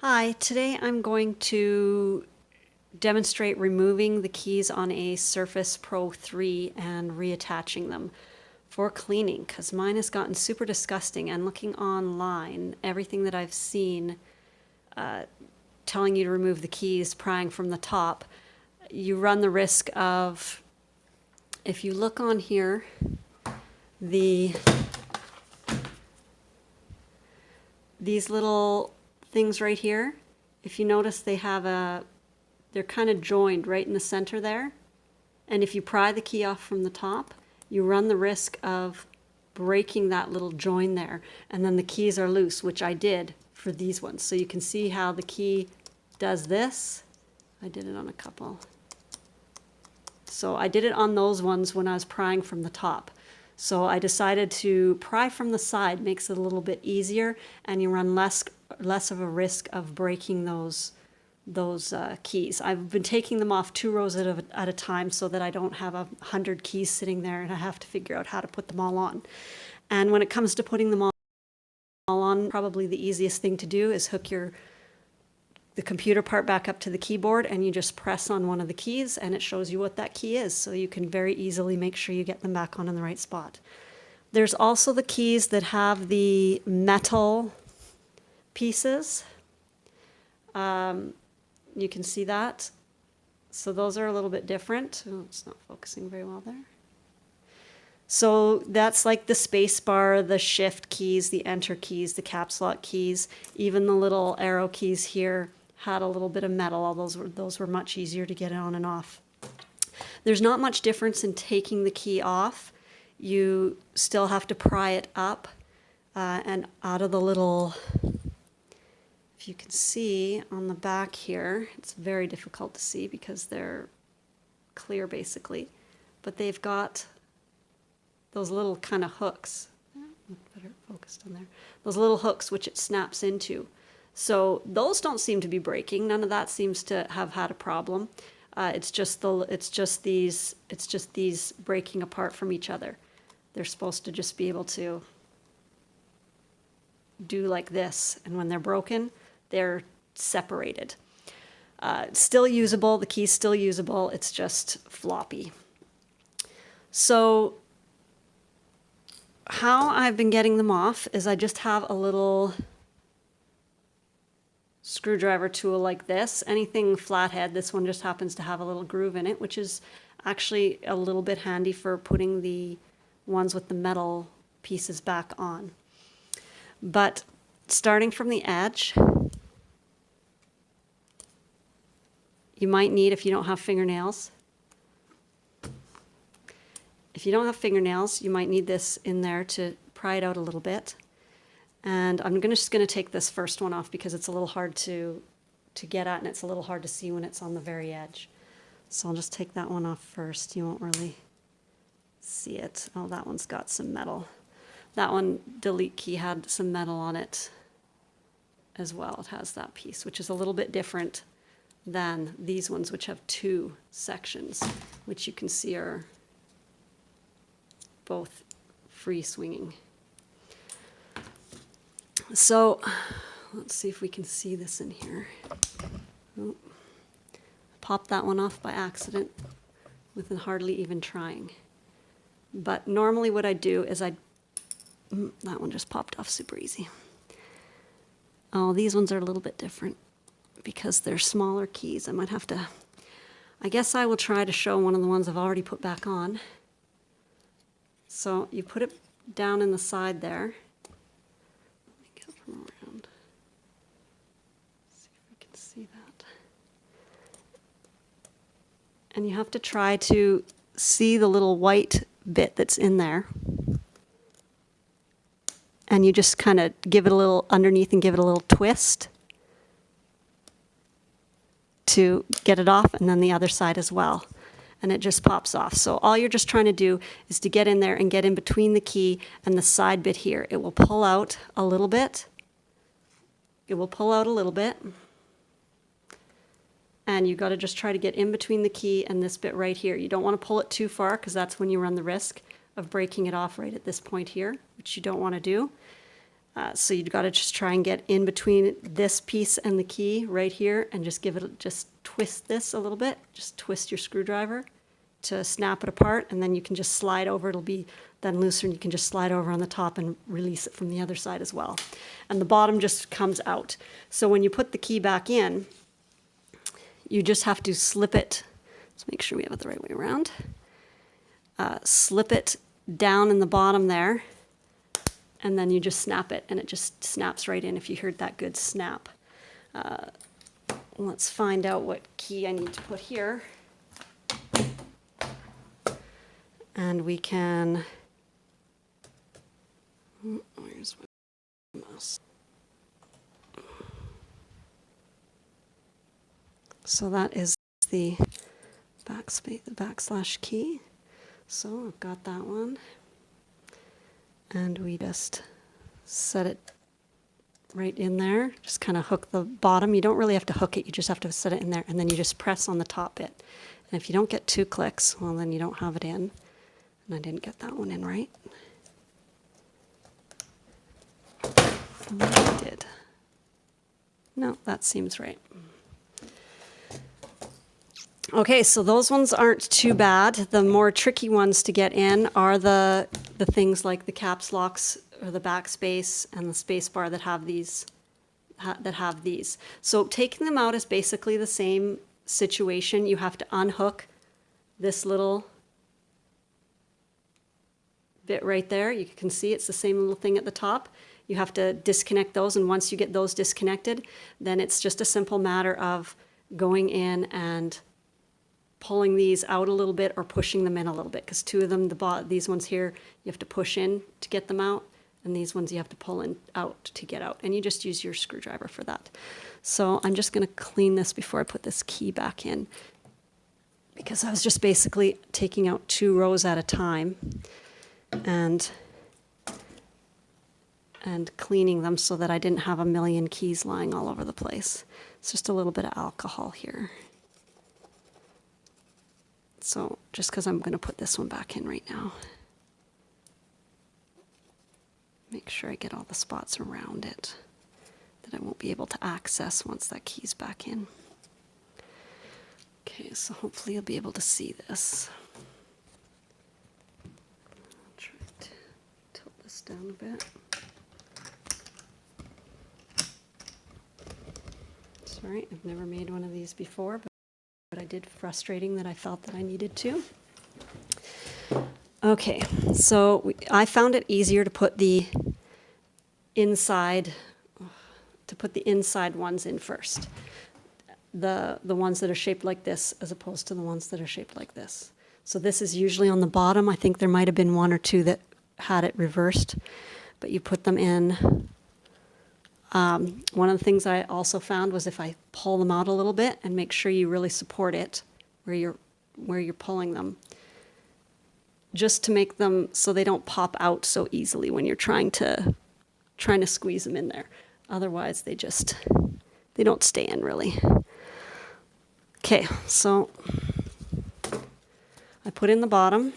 Hi, today I'm going to demonstrate removing the keys on a Surface Pro 3 and reattaching them for cleaning because mine has gotten super disgusting, and looking online, everything that I've seen telling you to remove the keys prying from the top, you run the risk of, if you look on here, the these little things right here, if you notice they're kind of joined right in the center there. And if you pry the key off from the top, you run the risk of breaking that little join there. And then the keys are loose, which I did for these ones. So you can see how the key does this. I did it on a couple. So I did it on those ones when I was prying from the top. So I decided to pry from the side, makes it a little bit easier, and you run less of a risk of breaking those keys. I've been taking them off 2 rows at a time so that I don't have 100 keys sitting there and I have to figure out how to put them all on. And when it comes to putting them all on, probably the easiest thing to do is hook the computer part back up to the keyboard, and you just press on one of the keys and it shows you what that key is, so you can very easily make sure you get them back on in the right spot. There's also the keys that have the metal pieces. You can see that. So those are a little bit different. Oh, it's not focusing very well there. So that's like the space bar, the shift keys, the enter keys, the caps lock keys, even the little arrow keys here had a little bit of metal. All those were much easier to get on and off. There's not much difference in taking the key off. You still have to pry it up and out of the little, if you can see on the back here, it's very difficult to see because they're clear basically, but they've got those little kind of hooks. Better focused on there. Those little hooks which it snaps into. So those don't seem to be breaking. None of that seems to have had a problem. It's just these breaking apart from each other. They're supposed to just be able to do like this, and when they're broken, they're separated. Still usable. The key's still usable. It's just floppy. So how I've been getting them off is I just have a little screwdriver tool like this. Anything flathead, this one just happens to have a little groove in it, which is actually a little bit handy for putting the ones with the metal pieces back on. But starting from the edge, you might need, if you don't have fingernails, you might need this in there to pry it out a little bit. And I'm just going to take this first one off because it's a little hard to get at, and it's a little hard to see when it's on the very edge. So I'll just take that one off first. You won't really see it. Oh, that one's got some metal. That one, delete key, had some metal on it as well. It has that piece, which is a little bit different than these ones, which have 2 sections, which you can see are both free swinging. So let's see if we can see this in here. Oh, popped that one off by accident with hardly even trying. But normally what I do is that one just popped off super easy. Oh, these ones are a little bit different because they're smaller keys. I guess I will try to show one of the ones I've already put back on. So you put it down in the side there. Let me get from around. See if we can see that. And you have to try to see the little white bit that's in there. And you just kind of give it a little underneath and give it a little twist to get it off, and then the other side as well. And it just pops off. So all you're just trying to do is to get in there and get in between the key and the side bit here. It will pull out a little bit. And you got to just try to get in between the key and this bit right here. You don't want to pull it too far because that's when you run the risk of breaking it off right at this point here, which you don't want to do. So you've got to just try and get in between this piece and the key right here and just just twist this a little bit. Just twist your screwdriver to snap it apart, and then you can just slide over. It'll be then looser, and you can just slide over on the top and release it from the other side as well. And the bottom just comes out. So when you put the key back in, you just have to slip it. Let's make sure we have it the right way around. Slip it down in the bottom there, and then you just snap it, and it just snaps right in if you heard that good snap. Let's find out what key I need to put here. And we can, where's my mouse? So that is the backslash key. So I've got that one. And we just set it right in there. Just kind of hook the bottom. You don't really have to hook it. You just have to set it in there. And then you just press on the top bit. And if you don't get 2 clicks, well, then you don't have it in. And I didn't get that one in right. Maybe I did. No, that seems right. Okay, so those ones aren't too bad. The more tricky ones to get in are the things like the caps locks or the backspace and the space bar that have these. So taking them out is basically the same situation. You have to unhook this little bit right there. You can see it's the same little thing at the top. You have to disconnect those, and once you get those disconnected, then it's just a simple matter of going in and pulling these out a little bit or pushing them in a little bit, because 2 of them, these ones here, you have to push in to get them out, and these ones you have to pull in out to get out, and you just use your screwdriver for that. So I'm just going to clean this before I put this key back in, because I was just basically taking out 2 rows at a time and cleaning them so that I didn't have a million keys lying all over the place. It's just a little bit of alcohol here. So just because I'm going to put this one back in right now. Make sure I get all the spots around it that I won't be able to access once that key's back in. Okay, so hopefully you'll be able to see this. I'll try to tilt this down a bit. Sorry, I've never made one of these before, but I did frustrating that I felt that I needed to. Okay, so I found it easier to put the inside ones in first. The ones that are shaped like this as opposed to the ones that are shaped like this. So this is usually on the bottom. I think there might have been 1 or 2 that had it reversed, but you put them in. One of the things I also found was if I pull them out a little bit and make sure you really support it where you're pulling them, just to make them so they don't pop out so easily when you're trying to squeeze them in there. Otherwise, they don't stay in really. Okay, so I put in the bottom,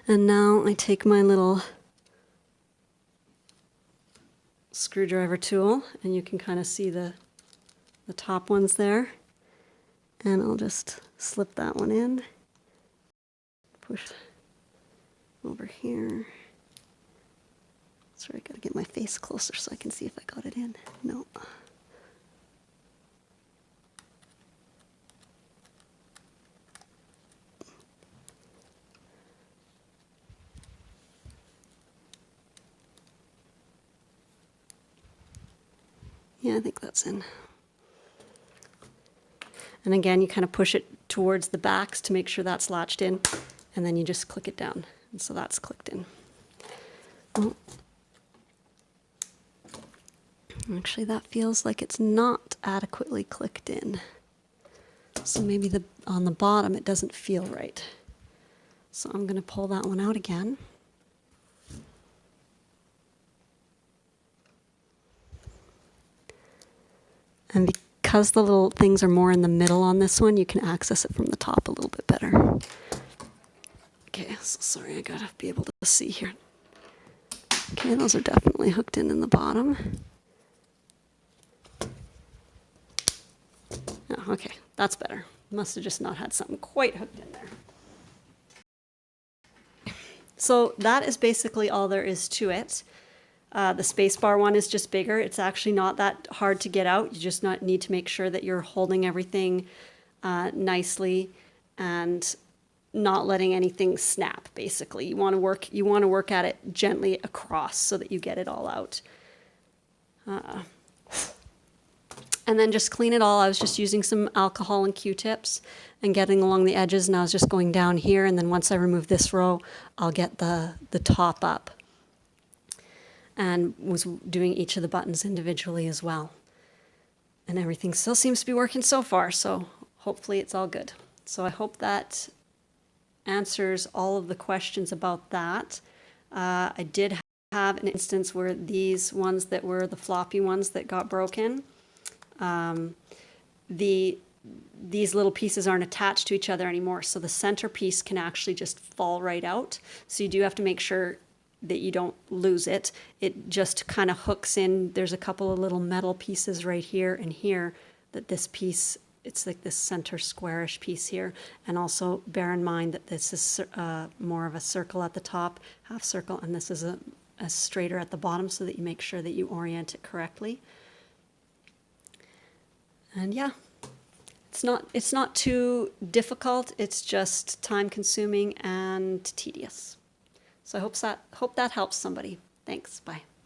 and now I take my little screwdriver tool, and you can kind of see the top ones there, and I'll just slip that one in, push over here. Sorry, I gotta get my face closer so I can see if I got it in. No. Yeah, I think that's in. And again, you kind of push it towards the backs to make sure that's latched in, and then you just click it down. And so that's clicked in. Oh. Actually, that feels like it's not adequately clicked in. So maybe on the bottom it doesn't feel right. So I'm going to pull that one out again. And because the little things are more in the middle on this one, you can access it from the top a little bit better. Okay, so sorry, I gotta be able to see here. Okay, those are definitely hooked in the bottom. Oh, okay, that's better. Must have just not had something quite hooked in there. So that is basically all there is to it. The spacebar one is just bigger. It's actually not that hard to get out. You just need to make sure that you're holding everything nicely and not letting anything snap. Basically, you want to work at it gently across so that you get it all out. And then just clean it all. I was just using some alcohol and Q-tips and getting along the edges, and I was just going down here, and then once I remove this row, I'll get the top up. And was doing each of the buttons individually as well. And everything still seems to be working so far, so hopefully it's all good. So I hope that answers all of the questions about that. I did have an instance where these ones that were the floppy ones that got broken, these little pieces aren't attached to each other anymore, so the center piece can actually just fall right out. So you do have to make sure that you don't lose it. It just kind of hooks in. There's a couple of little metal pieces right here and here that this piece, it's like this center squarish piece here. And also bear in mind that this is more of a circle at the top, half circle, and this is a straighter at the bottom, so that you make sure that you orient it correctly. And yeah, it's not too difficult. It's just time consuming and tedious. So I hope that helps somebody. Thanks. Bye.